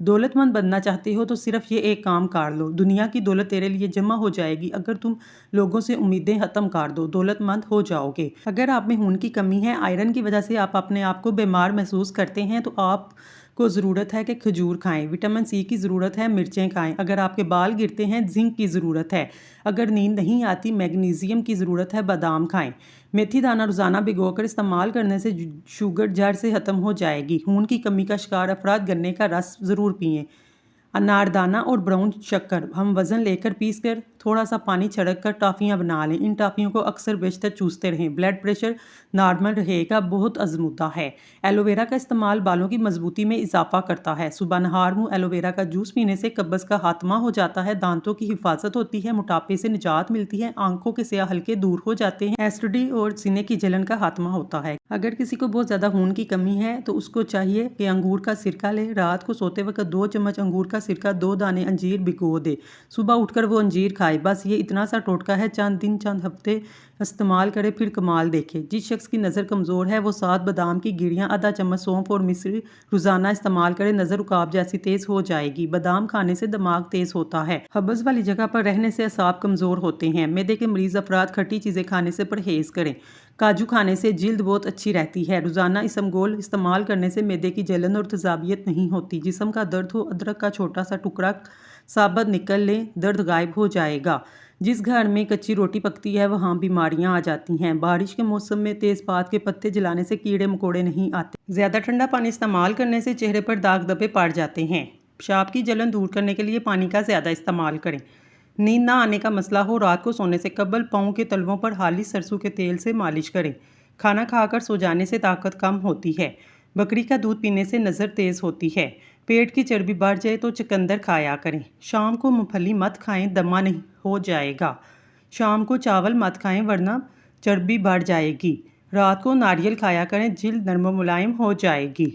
دولت مند بننا چاہتے ہو تو صرف یہ ایک کام کر لو، دنیا کی دولت تیرے لیے جمع ہو جائے گی اگر تم لوگوں سے امیدیں ختم کر دو، دولت مند ہو جاؤ گے۔ اگر آپ میں خون کی کمی ہے، آئرن کی وجہ سے آپ اپنے آپ کو بیمار محسوس کرتے ہیں تو آپ کو ضرورت ہے کہ کھجور کھائیں، وٹامن سی کی ضرورت ہے، مرچیں کھائیں۔ اگر آپ کے بال گرتے ہیں، زنک کی ضرورت ہے۔ اگر نیند نہیں آتی، میگنیزیم کی ضرورت ہے، بادام کھائیں۔ میتھی دانہ روزانہ بھگو کر استعمال کرنے سے شوگر جڑ سے ختم ہو جائے گی۔ خون کی کمی کا شکار افراد گنے کا رس ضرور پئیں۔ اناردانہ اور براؤن شکر ہم وزن لے کر پیس کر تھوڑا سا پانی چھڑک کر ٹافیاں بنا لیں۔ ان ٹافیوں کو اکثر بیشتر چوستے رہیں، بلڈ پریشر نارمل رہے گا، بہت آزمودہ ہے۔ ایلو ویرا کا استعمال بالوں کی مضبوطی میں اضافہ کرتا ہے۔ صبح نہار منہ ایلو ویرا کا جوس پینے سے قبض کا خاتمہ ہو جاتا ہے، دانتوں کی حفاظت ہوتی ہے، موٹاپے سے نجات ملتی ہے، آنکھوں کے سیاہ حلقے دور ہو جاتے ہیں، ایسیڈیٹی اور سینے کی جلن کا خاتمہ ہوتا ہے۔ اگر کسی کو بہت زیادہ خون کی کمی ہے تو اس کو چاہیے کہ انگور کا سرکہ لے، رات کو سوتے وقت 2 چمچ انگور کا سرکہ 2 دانے انجیر بھگو دے، صبح اٹھ کر وہ انجیر کھائے۔ بس یہ اتنا سا ٹوٹکا ہے، چند دن چند ہفتے استعمال کرے پھر کمال دیکھے۔ جس شخص کی نظر کمزور ہے وہ 7 بادام کی گریاں، آدھا چمچ سونف اور مصری روزانہ استعمال کرے، نظر عقاب جیسی تیز ہو جائے گی۔ بادام کھانے سے دماغ تیز ہوتا ہے۔ قبض والی جگہ پر رہنے سے اعصاب کمزور ہوتے ہیں۔ معدے کے مریض افراد کھٹی چیزیں کھانے سے پرہیز کریں۔ کاجو کھانے سے جلد بہت اچھی رہتی ہے۔ روزانہ اسمگول استعمال کرنے سے معدے کی جلن اور تیزابیت نہیں ہوتی۔ جسم کا درد ہو، ادرک کا چھوٹا سا ٹکڑا ثابت نکل لیں، درد غائب ہو جائے گا۔ جس گھر میں کچی روٹی پکتی ہے وہاں بیماریاں آ جاتی ہیں۔ بارش کے موسم میں تیز پات کے پتے جلانے سے کیڑے مکوڑے نہیں آتے۔ زیادہ ٹھنڈا پانی استعمال کرنے سے چہرے پر داغ دھبے پڑ جاتے ہیں۔ پیشاب کی جلن دور کرنے کے لیے پانی کا زیادہ استعمال کریں۔ نیند نہ آنے کا مسئلہ ہو، رات کو سونے سے قبل پاؤں کے تلووں پر خالص سرسوں کے تیل سے مالش کریں۔ کھانا کھا کر سو جانے سے طاقت کم ہوتی ہے۔ بکری کا دودھ پینے سے نظر تیز ہوتی ہے۔ پیٹ کی چربی بڑھ جائے تو چقندر کھایا کریں۔ شام کو مونگ پھلی مت کھائیں، دمہ نہیں ہو جائے گا۔ شام کو چاول مت کھائیں ورنہ چربی بڑھ جائے گی۔ رات کو ناریل کھایا کریں، جلد نرم و ملائم ہو جائے گی۔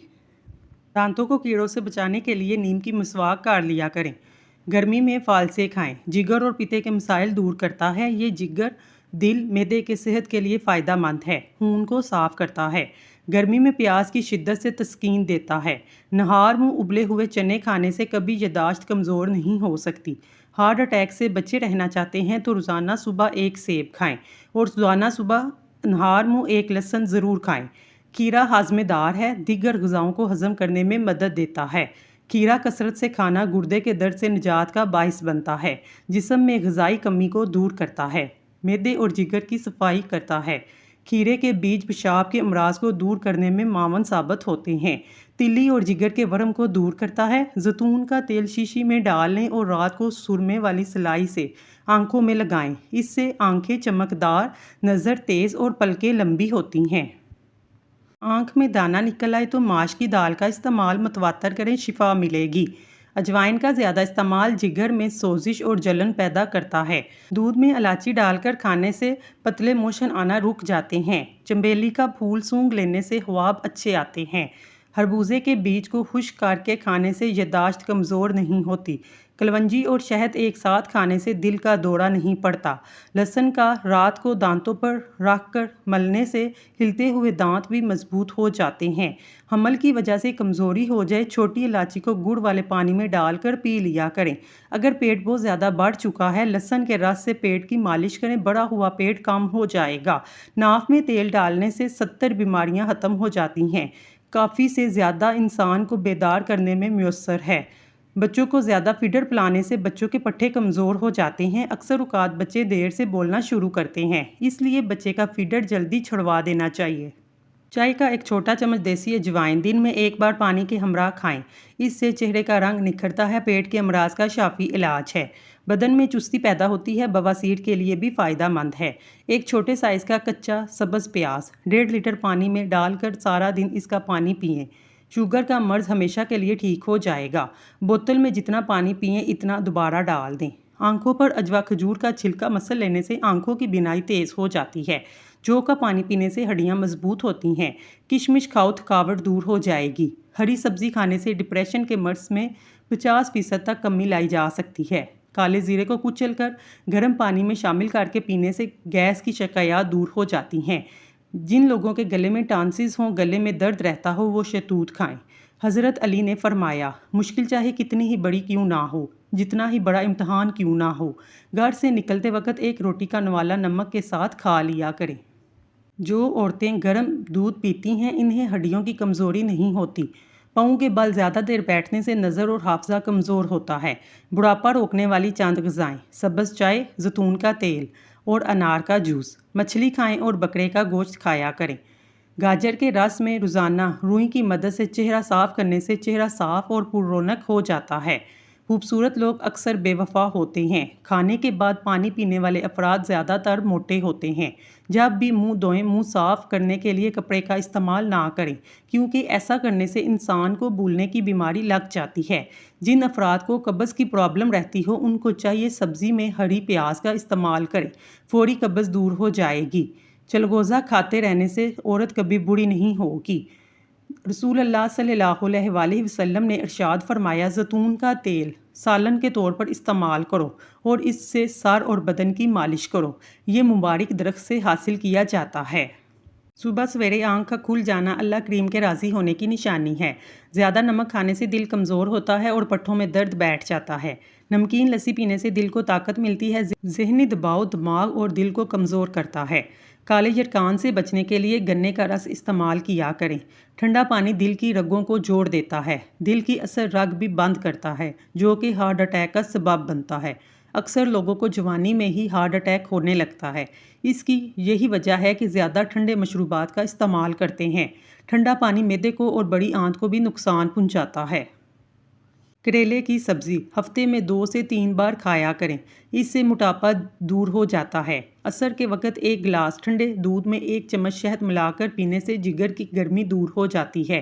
دانتوں کو کیڑوں سے بچانے کے لیے نیم کی مسواک کر لیا کریں۔ گرمی میں فالسے کھائیں، جگر اور پیتے کے مسائل دور کرتا ہے۔ یہ جگر، دل، معدے کے صحت کے لیے فائدہ مند ہے، خون کو صاف کرتا ہے۔ گرمی میں پیاز کی شدت سے تسکین دیتا ہے۔ نہار منہ ابلے ہوئے چنے کھانے سے کبھی یادداشت کمزور نہیں ہو سکتی۔ ہارٹ اٹیک سے بچے رہنا چاہتے ہیں تو روزانہ صبح 1 سیب کھائیں اور روزانہ صبح نہار منہ 1 لہسن ضرور کھائیں۔ کھیرا ہاضمے دار ہے، دیگر غذاؤں کو ہضم کرنے میں مدد دیتا ہے۔ کھیرا کثرت سے کھانا گردے کے درد سے نجات کا باعث بنتا ہے، جسم میں غذائی کمی کو دور کرتا ہے، معدے اور جگر کی صفائی کرتا ہے۔ کھیرے کے بیج پیشاب کے امراض کو دور کرنے میں معاون ثابت ہوتے ہیں۔ تلی اور جگر کے ورم کو دور کرتا ہے۔ زیتون کا تیل شیشی میں ڈال لیں اور رات کو سرمے والی سلائی سے آنکھوں میں لگائیں، اس سے آنکھیں چمکدار، نظر تیز اور پلکیں لمبی ہوتی ہیں۔ آنکھ میں دانہ نکل آئے تو ماش کی دال کا استعمال متواتر کریں، شفا ملے گی۔ اجوائن کا زیادہ استعمال جگر میں سوزش اور جلن پیدا کرتا ہے۔ دودھ میں الائچی ڈال کر کھانے سے پتلے موشن آنا رک جاتے ہیں۔ چنبیلی کا پھول سونگھ لینے سے خواب اچھے آتے ہیں۔ خربوزے کے بیج کو خشک کر کے کھانے سے یادداشت کمزور نہیں ہوتی۔ کلونجی اور شہد ایک ساتھ کھانے سے دل کا دورہ نہیں پڑتا۔ لہسن کا رات کو دانتوں پر رکھ کر ملنے سے ہلتے ہوئے دانت بھی مضبوط ہو جاتے ہیں۔ حمل کی وجہ سے کمزوری ہو جائے، چھوٹی الائچی کو گڑ والے پانی میں ڈال کر پی لیا کریں۔ اگر پیٹ بہت زیادہ بڑھ چکا ہے، لہسن کے رس سے پیٹ کی مالش کریں، بڑا ہوا پیٹ کم ہو جائے گا۔ ناف میں تیل ڈالنے سے 70 بیماریاں ختم ہو جاتی ہیں۔ کافی سے زیادہ انسان کو بیدار کرنے میں میسر ہے۔ بچوں کو زیادہ فیڈر پلانے سے بچوں کے پٹھے کمزور ہو جاتے ہیں۔ اکثر اوقات بچے دیر سے بولنا شروع کرتے ہیں، اس لیے بچے کا فیڈر جلدی چھڑوا دینا چاہیے۔ چائے کا ایک چھوٹا چمچ دیسی اجوائن دن میں 1 بار پانی کے ہمراہ کھائیں، اس سے چہرے کا رنگ نکھرتا ہے، پیٹ کے امراض کا شافی علاج ہے۔ بدن میں چستی پیدا ہوتی ہے، بواسیر کے لیے بھی فائدہ مند ہے۔ ایک چھوٹے سائز کا کچا سبز پیاز 1.5 لیٹر پانی میں ڈال کر سارا دن اس کا پانی پئیں، شوگر کا مرض ہمیشہ کے لیے ٹھیک ہو جائے گا۔ بوتل میں جتنا پانی پئیں اتنا دوبارہ ڈال دیں۔ آنکھوں پر اجوا کھجور کا چھلکا مسل لینے سے آنکھوں کی بینائی تیز ہو جاتی ہے۔ جو کا پانی پینے سے ہڈیاں مضبوط ہوتی ہیں۔ کشمش کھاؤ، تھکاوٹ دور ہو جائے گی۔ ہری سبزی کھانے سے ڈپریشن کے مرض میں 50% تک کمی لائی جا سکتی ہے۔ کالے زیرے کو کچل کر گرم پانی میں شامل کر کے پینے سے گیس کی شکایات دور ہو جاتی ہیں۔ جن لوگوں کے گلے میں ٹانسز ہوں، گلے میں درد رہتا ہو، وہ شہتوت کھائیں۔ حضرت علی نے فرمایا، مشکل چاہے کتنی ہی بڑی کیوں نہ ہو، جتنا ہی بڑا امتحان کیوں نہ ہو، گھر سے نکلتے وقت ایک روٹی کا نوالا نمک کے ساتھ کھا لیا کریں۔ جو عورتیں گرم دودھ پیتی ہیں انہیں ہڈیوں کی کمزوری نہیں ہوتی۔ پاؤں کے بل زیادہ دیر بیٹھنے سے نظر اور حافظہ کمزور ہوتا ہے۔ بڑھاپا روکنے والی چند غذائیں: سبز چائے، زیتون کا تیل اور انار کا جوس۔ مچھلی کھائیں اور بکرے کا گوشت کھایا کریں۔ گاجر کے رس میں روزانہ روئی کی مدد سے چہرہ صاف کرنے سے چہرہ صاف اور پر رونق ہو جاتا ہے۔ خوبصورت لوگ اکثر بے وفا ہوتے ہیں۔ کھانے کے بعد پانی پینے والے افراد زیادہ تر موٹے ہوتے ہیں۔ جب بھی منہ دھوئیں، منہ صاف کرنے کے لیے کپڑے کا استعمال نہ کریں، کیونکہ ایسا کرنے سے انسان کو بھولنے کی بیماری لگ جاتی ہے۔ جن افراد کو قبض کی پرابلم رہتی ہو ان کو چاہیے سبزی میں ہری پیاز کا استعمال کریں، فوری قبض دور ہو جائے گی۔ چلغوزہ کھاتے رہنے سے عورت کبھی بوڑھی نہیں ہوگی۔ رسول اللہ صلی اللہ علیہ وآلہ وسلم نے ارشاد فرمایا، زیتون کا تیل سالن کے طور پر استعمال کرو اور اس سے سر اور بدن کی مالش کرو۔ یہ مبارک درخت سے حاصل کیا جاتا ہے۔ صبح سویرے آنکھ کا کھل جانا اللہ کریم کے راضی ہونے کی نشانی ہے۔ زیادہ نمک کھانے سے دل کمزور ہوتا ہے اور پٹھوں میں درد بیٹھ جاتا ہے۔ نمکین لسی پینے سے دل کو طاقت ملتی ہے۔ ذہنی دباؤ دماغ اور دل کو کمزور کرتا ہے۔ کالے یرقان سے بچنے کے لیے گنے کا رس استعمال کیا کریں۔ ٹھنڈا پانی دل کی رگوں کو جوڑ دیتا ہے۔ دل کی اثر رگ بھی بند کرتا ہے جو کہ ہارٹ اٹیک کا سبب بنتا ہے۔ اکثر لوگوں کو جوانی میں ہی ہارٹ اٹیک ہونے لگتا ہے۔ اس کی یہی وجہ ہے کہ زیادہ ٹھنڈے مشروبات کا استعمال کرتے ہیں۔ ٹھنڈا پانی معدے کو اور بڑی آنت کو بھی نقصان پہنچاتا ہے۔ کریلے کی سبزی ہفتے میں 2 سے 3 بار کھایا کریں۔ اس سے موٹاپا دور ہو جاتا ہے۔ عصر کے وقت ایک گلاس ٹھنڈے دودھ میں 1 چمچ شہد ملا کر پینے سے جگر کی گرمی دور ہو جاتی ہے۔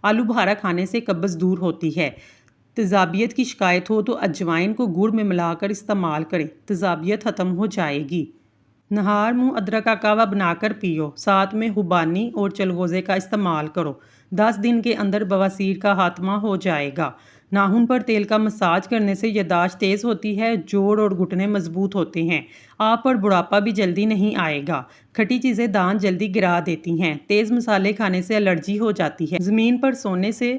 آلو بخارا کھانے سے قبض دور ہوتی ہے۔ تیزابیت کی شکایت ہو تو اجوائن کو گڑ میں ملا کر استعمال کریں، تیزابیت ختم ہو جائے گی۔ نہار منہ ادرک کا قہوہ بنا کر پیو، ساتھ میں خوبانی اور چلغوزے کا استعمال کرو۔ 10 دن کے اندر بواسیر کا خاتمہ ہو جائے گا۔ ناخن پر تیل کا مساج کرنے سے یادداشت تیز ہوتی ہے، جوڑ اور گھٹنے مضبوط ہوتے ہیں۔ آپ پر بڑھاپا بھی جلدی نہیں آئے گا۔ کھٹی چیزیں دانت جلدی گرا دیتی ہیں۔ تیز مسالے کھانے سے الرجی ہو جاتی ہے۔ زمین پر سونے سے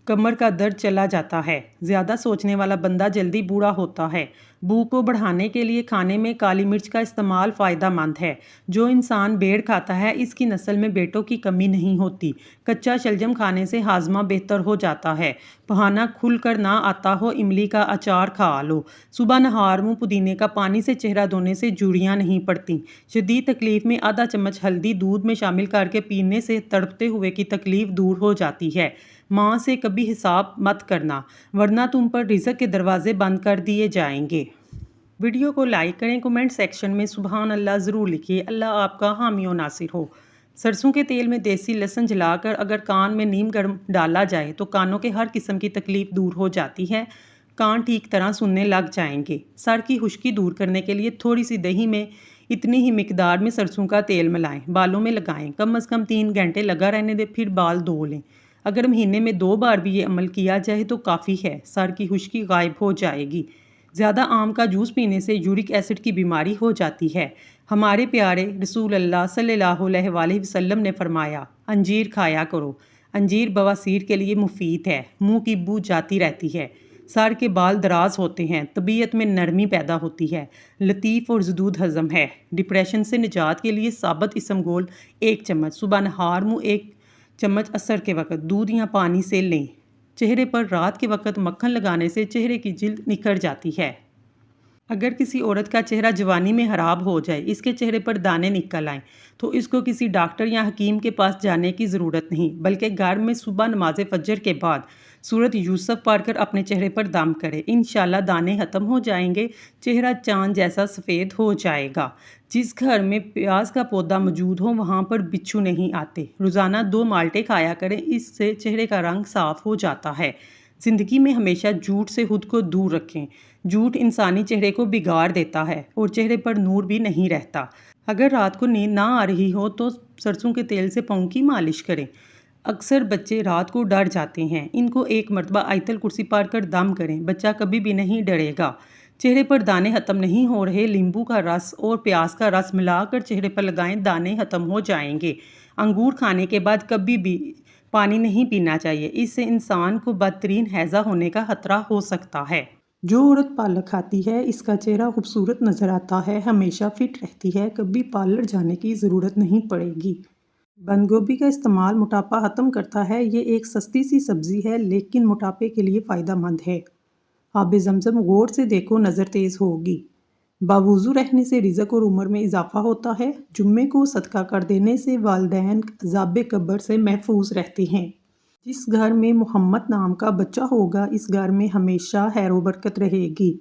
کمر کا درد چلا جاتا ہے۔ زیادہ سوچنے والا بندہ جلدی بوڑھا ہوتا ہے۔ بھوک کو بڑھانے کے لیے کھانے میں کالی مرچ کا استعمال فائدہ مند ہے۔ جو انسان بیڑ کھاتا ہے اس کی نسل میں بیٹوں کی کمی نہیں ہوتی۔ کچا شلجم کھانے سے ہاضمہ بہتر ہو جاتا ہے۔ پہانا کھل کر نہ آتا ہو املی کا اچار کھا لو۔ صبح نہار منہ پودینے کا پانی سے چہرہ دھونے سے جھریاں نہیں پڑتی۔ شدید تکلیف میں آدھا چمچ ہلدی دودھ میں شامل کر کے پینے سے تڑپتے ہوئے کی تکلیف دور ہو جاتی ہے۔ ماں سے کبھی حساب مت کرنا ورنہ تم پر رزق کے دروازے بند کر دیے جائیں گے۔ ویڈیو کو لائک کریں، کمنٹ سیکشن میں سبحان اللہ ضرور لکھیے۔ اللہ آپ کا حامی و ناصر ہو۔ سرسوں کے تیل میں دیسی لہسن جلا کر اگر کان میں نیم گرم ڈالا جائے تو کانوں کے ہر قسم کی تکلیف دور ہو جاتی ہے۔ کان ٹھیک طرح سننے لگ جائیں گے۔ سر کی خشکی دور کرنے کے لیے تھوڑی سی دہی میں اتنی ہی مقدار میں سرسوں کا تیل ملائیں، بالوں میں لگائیں، کم از کم 3 گھنٹے لگا رہنے دیں، پھر بال دھو لیں۔ اگر مہینے میں 2 بار بھی یہ عمل کیا جائے تو کافی ہے، سر کی خشکی غائب ہو جائے گی۔ زیادہ آم کا جوس پینے سے یورک ایسڈ کی بیماری ہو جاتی ہے۔ ہمارے پیارے رسول اللہ صلی اللہ علیہ وآلہ وسلم نے فرمایا، انجیر کھایا کرو۔ انجیر بواسیر کے لیے مفید ہے، منہ کی بو جاتی رہتی ہے، سر کے بال دراز ہوتے ہیں، طبیعت میں نرمی پیدا ہوتی ہے، لطیف اور زدود ہضم ہے۔ ڈپریشن سے نجات کے لیے ثابت اسمگول 1 چمچ، صبح نہار منہ 1 چمچ، عصر کے وقت دودھ یا پانی سے لیں۔ چہرے پر رات کے وقت مکھن لگانے سے چہرے کی جلد نکھر جاتی ہے۔ اگر کسی عورت کا چہرہ جوانی میں خراب ہو جائے، اس کے چہرے پر دانے نکل آئیں، تو اس کو کسی ڈاکٹر یا حکیم کے پاس جانے کی ضرورت نہیں، بلکہ گھر میں صبح نماز فجر کے بعد سورۃ یوسف پڑھ کر اپنے چہرے پر دم کرے، انشاءاللہ دانے ختم ہو جائیں گے، چہرہ چاند جیسا سفید ہو جائے گا۔ جس گھر میں پیاز کا پودا موجود ہو وہاں پر بچھو نہیں آتے۔ روزانہ 2 مالٹے کھایا کریں، اس سے چہرے کا رنگ صاف ہو جاتا ہے۔ زندگی میں ہمیشہ جھوٹ سے خود کو دور رکھیں۔ جھوٹ انسانی چہرے کو بگاڑ دیتا ہے اور چہرے پر نور بھی نہیں رہتا۔ اگر رات کو نیند نہ آ رہی ہو تو سرسوں کے تیل سے پاؤں کی مالش کریں۔ اکثر بچے رات کو ڈر جاتے ہیں، ان کو 1 مرتبہ آیت الکرسی پڑھ کر دم کریں، بچہ کبھی بھی نہیں ڈرے گا۔ چہرے پر دانے ختم نہیں ہو رہے، لیمبو کا رس اور پیاز کا رس ملا کر چہرے پر لگائیں، دانے ختم ہو جائیں گے۔ انگور کھانے کے بعد کبھی بھی پانی نہیں پینا چاہیے، اس سے انسان کو بدترین ہیضہ ہونے کا خطرہ ہو سکتا ہے۔ جو عورت پالک کھاتی ہے اس کا چہرہ خوبصورت نظر آتا ہے، ہمیشہ فٹ رہتی ہے، کبھی پارلر جانے کی ضرورت نہیں پڑے گی۔ بند گوبھی کا استعمال موٹاپا ختم کرتا ہے۔ یہ ایک سستی سی سبزی ہے لیکن موٹاپے کے لیے فائدہ مند ہے۔ آب زمزم غور سے دیکھو، نظر تیز ہوگی۔ باوضو رہنے سے رزق اور عمر میں اضافہ ہوتا ہے۔ جمعے کو صدقہ کر دینے سے والدین عذاب قبر سے محفوظ رہتے ہیں۔ جس گھر میں محمد نام کا بچہ ہوگا اس گھر میں ہمیشہ خیر و برکت رہے گی۔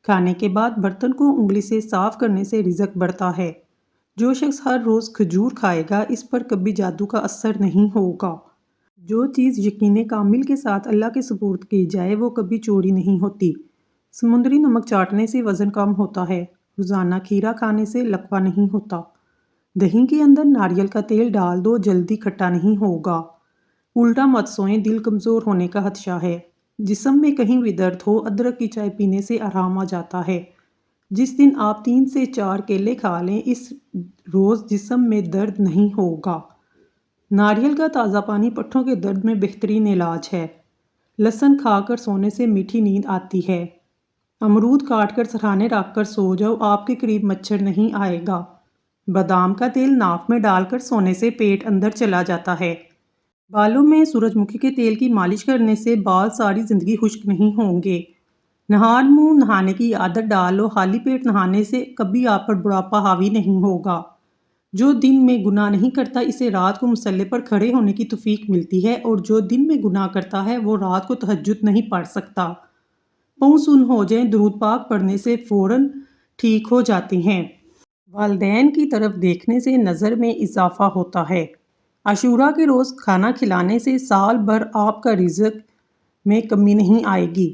کھانے کے بعد برتن کو انگلی سے صاف کرنے سے رزق بڑھتا ہے۔ جو شخص ہر روز کھجور کھائے گا اس پر کبھی جادو کا اثر نہیں ہوگا۔ جو چیز یقین کامل کے ساتھ اللہ کے سپرد کی جائے وہ کبھی چوری نہیں ہوتی۔ سمندری نمک چاٹنے سے وزن کم ہوتا ہے۔ روزانہ کھیرا کھانے سے لقوہ نہیں ہوتا۔ دہی کے اندر ناریل کا تیل ڈال دو، جلدی کھٹا نہیں ہوگا۔ الٹا مت سوئیں، دل کمزور ہونے کا خدشہ ہے۔ جسم میں کہیں بھی درد ہو ادرک کی چائے پینے سے آرام آ جاتا ہے۔ جس دن آپ 3 سے 4 کیلے کھا لیں اس روز جسم میں درد نہیں ہوگا۔ ناریل کا تازہ پانی پٹھوں کے درد میں بہترین علاج ہے۔ لہسن کھا کر سونے سے میٹھی نیند آتی ہے۔ امرود کاٹ کر سرہانے رکھ کر سو جاؤ، آپ کے قریب مچھر نہیں آئے گا۔ بادام کا تیل ناک میں ڈال کر سونے سے پیٹ اندر چلا جاتا ہے۔ بالوں میں سورج مکھی کے تیل کی مالش کرنے سے بال ساری زندگی خشک نہیں ہوں گے۔ نہار منہ نہانے کی عادت ڈالو، خالی پیٹ نہانے سے کبھی آپ پر بڑھاپا حاوی نہیں ہوگا۔ جو دن میں گناہ نہیں کرتا اسے رات کو مصلے پر کھڑے ہونے کی توفیق ملتی ہے، اور جو دن میں گناہ کرتا ہے وہ رات کو تہجد نہیں پڑھ سکتا۔ پاؤں سن ہو جائیں، درود پاک پڑھنے سے فوراً ٹھیک ہو جاتے ہیں۔ والدین کی طرف دیکھنے سے نظر میں اضافہ ہوتا ہے۔ عاشوراء کے روز کھانا کھلانے سے سال بھر آپ کا رزق میں کمی نہیں آئے گی۔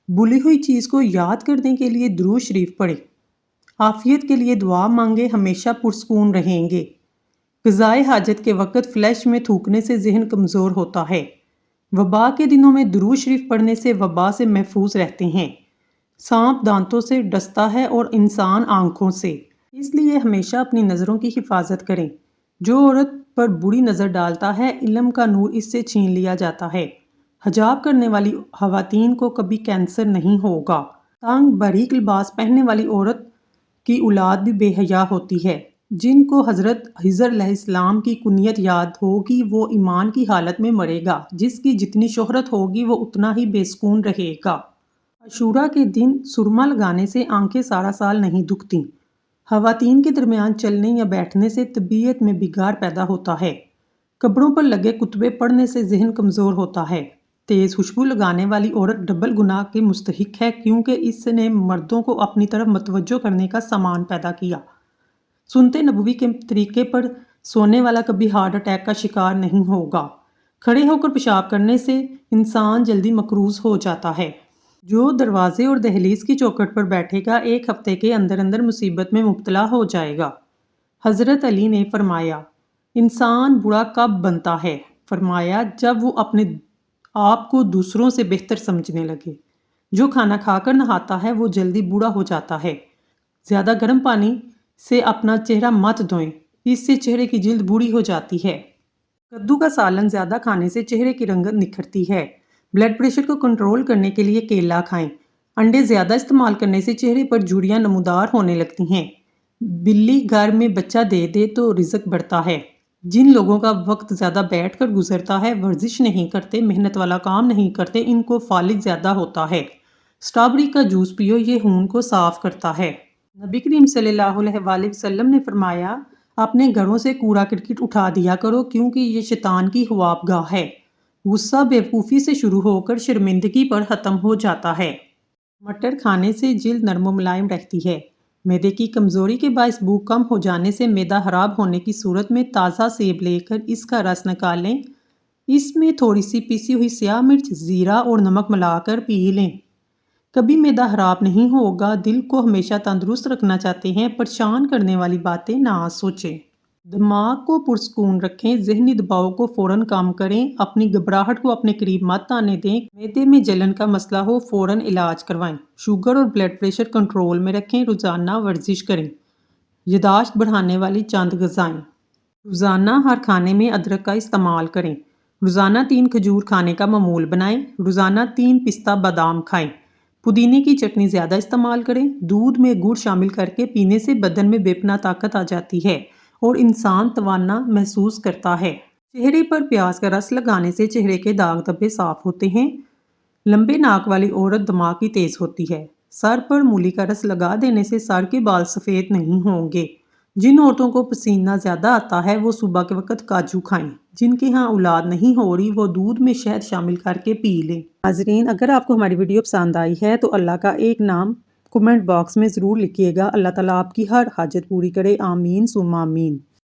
بھولی ہوئی چیز کو یاد کرنے کے لیے درود شریف پڑھیں۔ عافیت کے لیے دعا مانگیں، ہمیشہ پرسکون رہیں گے۔ قضائے حاجت کے وقت فلیش میں تھوکنے سے ذہن کمزور ہوتا ہے۔ وبا کے دنوں میں درود شریف پڑھنے سے وبا سے محفوظ رہتے ہیں۔ سانپ دانتوں سے ڈستا ہے اور انسان آنکھوں سے، اس لیے ہمیشہ اپنی نظروں کی حفاظت کریں۔ جو عورت پر بری نظر ڈالتا ہے علم کا نور اس سے چھین لیا جاتا ہے۔ حجاب کرنے والی خواتین کو کبھی کینسر نہیں ہوگا۔ تنگ باریک لباس پہننے والی عورت کی اولاد بھی بے حیا ہوتی ہے۔ جن کو حضرت خضر علیہ السلام کی کنیت یاد ہوگی وہ ایمان کی حالت میں مرے گا۔ جس کی جتنی شہرت ہوگی وہ اتنا ہی بے سکون رہے گا۔ عاشوراء کے دن سرما لگانے سے آنکھیں سارا سال نہیں دکھتیں۔ خواتین کے درمیان چلنے یا بیٹھنے سے طبیعت میں بگاڑ پیدا ہوتا ہے۔ قبروں پر لگے کتبے پڑھنے سے ذہن کمزور ہوتا ہے۔ تیز خوشبو لگانے والی عورت ڈبل گناہ کی مستحق ہے کیونکہ اس نے مردوں کو اپنی طرف متوجہ کرنے کا سامان پیدا کیا۔ سنت نبوی کے طریقے پر سونے والا کبھی ہارٹ اٹیک کا شکار نہیں ہوگا۔ کھڑے ہو کر پیشاب کرنے سے انسان جلدی مقروض ہو جاتا ہے۔ جو دروازے اور دہلیز کی چوکھٹ پر بیٹھے گا 1 ہفتے کے اندر اندر مصیبت میں مبتلا ہو جائے گا۔ حضرت علی نے فرمایا، انسان برا کب بنتا ہے؟ فرمایا، جب وہ اپنے آپ کو دوسروں سے بہتر سمجھنے لگے۔ جو کھانا کھا کر نہاتا ہے وہ جلدی بوڑھا ہو جاتا ہے۔ زیادہ گرم پانی سے اپنا چہرہ مت دھوئیں، اس سے چہرے کی جلد بوڑھی ہو جاتی ہے۔ کدو کا سالن زیادہ کھانے سے چہرے کی رنگت نکھرتی ہے۔ بلڈ پریشر کو کنٹرول کرنے کے لیے کیلا کھائیں۔ انڈے زیادہ استعمال کرنے سے چہرے پر جھریاں نمودار ہونے لگتی ہیں۔ بلی گھر میں بچہ دے دے تو رزق بڑھتا ہے۔ جن لوگوں کا وقت زیادہ بیٹھ کر گزرتا ہے، ورزش نہیں کرتے، محنت والا کام نہیں کرتے، ان کو فالج زیادہ ہوتا ہے۔ اسٹرابیری کا جوس پیو، یہ خون کو صاف کرتا ہے۔ نبی کریم صلی اللہ علیہ وآلہ وسلم نے فرمایا، اپنے گھروں سے کوڑا کرکٹ اٹھا دیا کرو کیونکہ یہ شیطان کی خوابگاہ ہے۔ غصہ بیوقوفی سے شروع ہو کر شرمندگی پر ختم ہو جاتا ہے۔ مٹر کھانے سے جلد نرم و ملائم رہتی ہے۔ معدے کی کمزوری کے باعث بھوک کم ہو جانے سے معدہ خراب ہونے کی صورت میں تازہ سیب لے کر اس کا رس نکالیں۔ اس میں تھوڑی سی پیسی ہوئی سیاہ مرچ، زیرہ اور نمک ملا کر پی لیں۔ کبھی معدہ خراب نہیں ہوگا۔ دل کو ہمیشہ تندرست رکھنا چاہتے ہیں، پریشان کرنے والی باتیں نہ سوچیں۔ دماغ کو پرسکون رکھیں، ذہنی دباؤ کو فوراً کم کریں، اپنی گھبراہٹ کو اپنے قریب مت آنے دیں۔ معدے میں جلن کا مسئلہ ہو فوراً علاج کروائیں۔ شوگر اور بلڈ پریشر کنٹرول میں رکھیں، روزانہ ورزش کریں۔ یادداشت بڑھانے والی چند غذائیں۔ روزانہ ہر کھانے میں ادرک کا استعمال کریں۔ روزانہ 3 کھجور کھانے کا معمول بنائیں۔ روزانہ 3 پستہ بادام کھائیں۔ پودینے کی چٹنی زیادہ استعمال کریں۔ دودھ میں گڑ شامل کر کے پینے سے بدن میں بے پناہ طاقت آ جاتی ہے اور انسان توانا محسوس کرتا ہے۔ چہرے پر پیاز کا رس لگانے سے چہرے کے داغ دھبے صاف ہوتے ہیں۔ لمبے ناک والی عورت دماغ کی تیز ہوتی ہے۔ سر پر مولی کا رس لگا دینے سے سر کے بال سفید نہیں ہوں گے۔ جن عورتوں کو پسینہ زیادہ آتا ہے وہ صبح کے وقت کاجو کھائیں۔ جن کے ہاں اولاد نہیں ہو رہی وہ دودھ میں شہد شامل کر کے پی لیں۔ ناظرین، اگر آپ کو ہماری ویڈیو پسند آئی ہے تو اللہ کا ایک نام کمنٹ باکس میں ضرور لکھیے گا۔ اللہ تعالیٰ آپ کی ہر حاجت پوری کرے، آمین ثم آمین۔